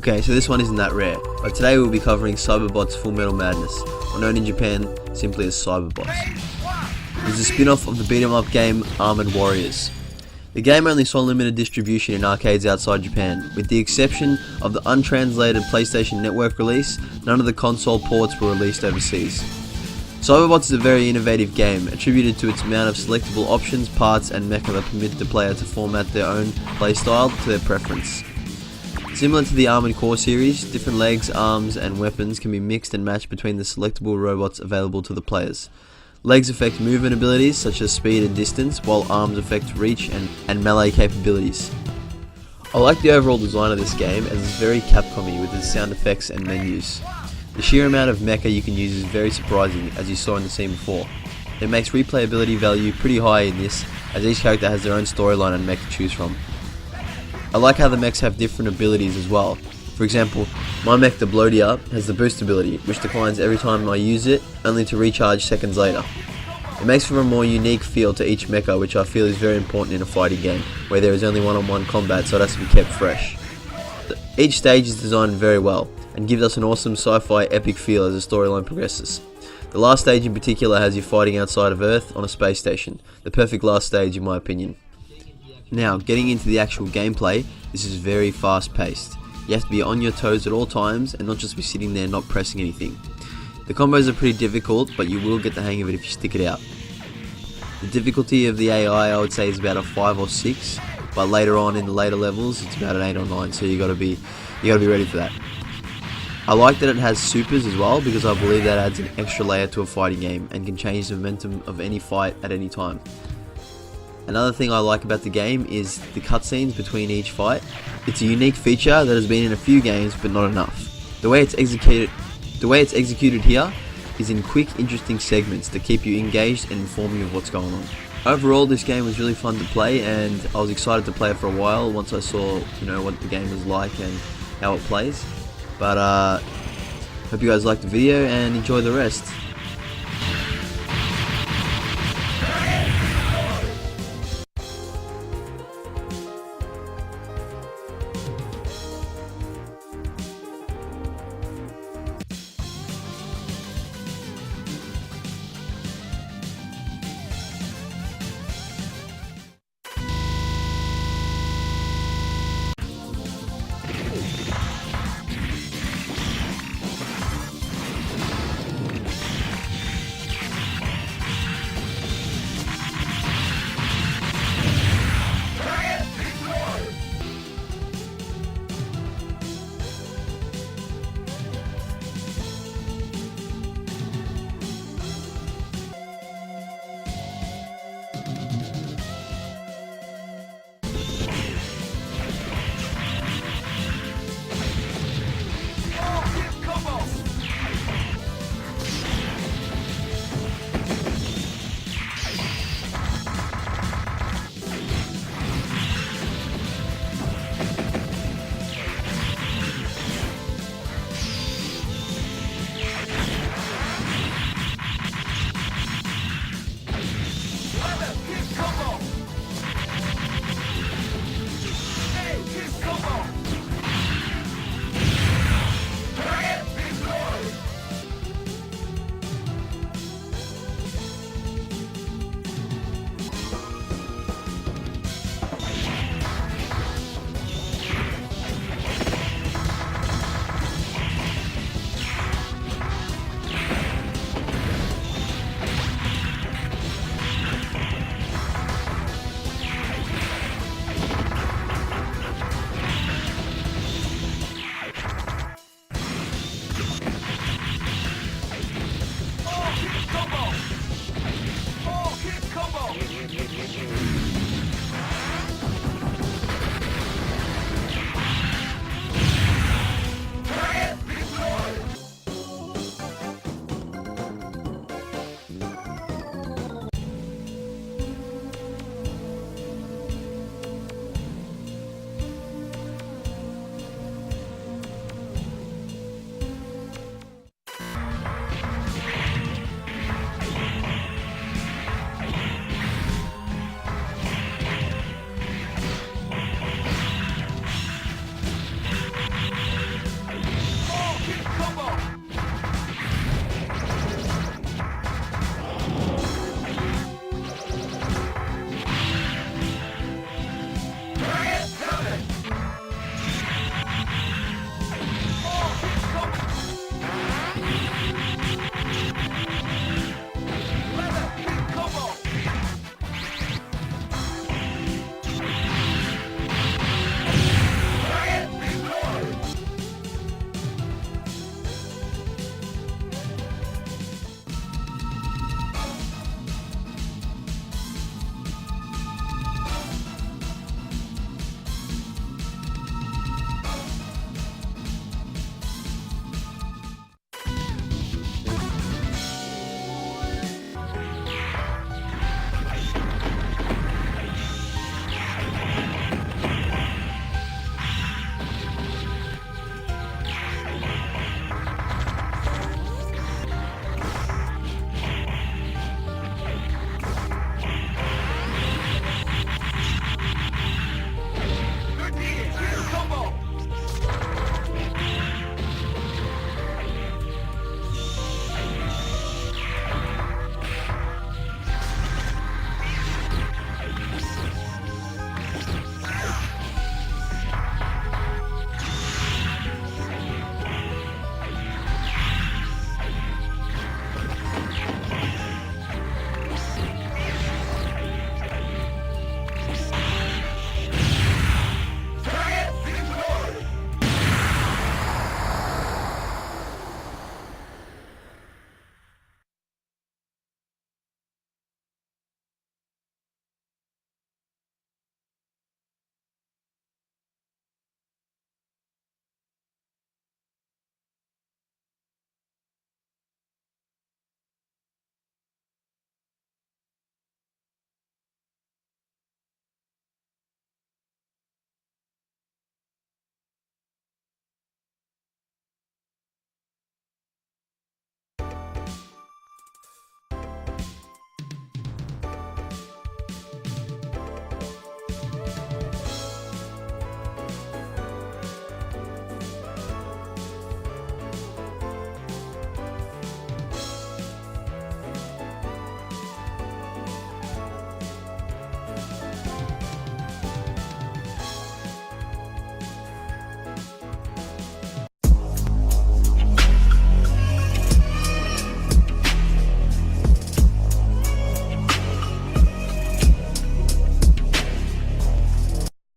Okay, so this one isn't that rare, but today we'll be covering Cyberbots Full Metal Madness, or known in Japan simply as Cyberbots. It is a spin-off of the beat-em-up game Armored Warriors. The game only saw limited distribution in arcades outside Japan. With the exception of the untranslated PlayStation Network release, none of the console ports were released overseas. Cyberbots is a very innovative game, attributed to its amount of selectable options, parts and mecha that permit the player to format their own playstyle to their preference. Similar to the Armored Core series, different legs, arms and weapons can be mixed and matched between the selectable robots available to the players. Legs affect movement abilities such as speed and distance, while arms affect reach and melee capabilities. I like the overall design of this game as it's very Capcom-y with its sound effects and menus. The sheer amount of mecha you can use is very surprising, as you saw in the scene before. It makes replayability value pretty high in this, as each character has their own storyline and mech to choose from. I like how the mechs have different abilities as well. For example, my mech, the Bloatia, has the boost ability, which declines every time I use it, only to recharge seconds later. It makes for a more unique feel to each mecha, which I feel is very important in a fighting game, where there is only one-on-one combat, so it has to be kept fresh. Each stage is designed very well, and gives us an awesome sci-fi epic feel as the storyline progresses. The last stage in particular has you fighting outside of Earth on a space station, the perfect last stage in my opinion. Now, getting into the actual gameplay, this is very fast paced. You have to be on your toes at all times and not just be sitting there not pressing anything. The combos are pretty difficult, but you will get the hang of it if you stick it out. The difficulty of the AI I would say is about a 5 or 6, but later on in the later levels it's about an 8 or 9, so you gotta be ready for that. I like that it has supers as well, because I believe that adds an extra layer to a fighting game and can change the momentum of any fight at any time. Another thing I like about the game is the cutscenes between each fight. It's a unique feature that has been in a few games but not enough. The way it's executed here is in quick, interesting segments that keep you engaged and inform you of what's going on. Overall, this game was really fun to play, and I was excited to play it for a while once I saw, what the game was like and how it plays. But hope you guys liked the video and enjoy the rest.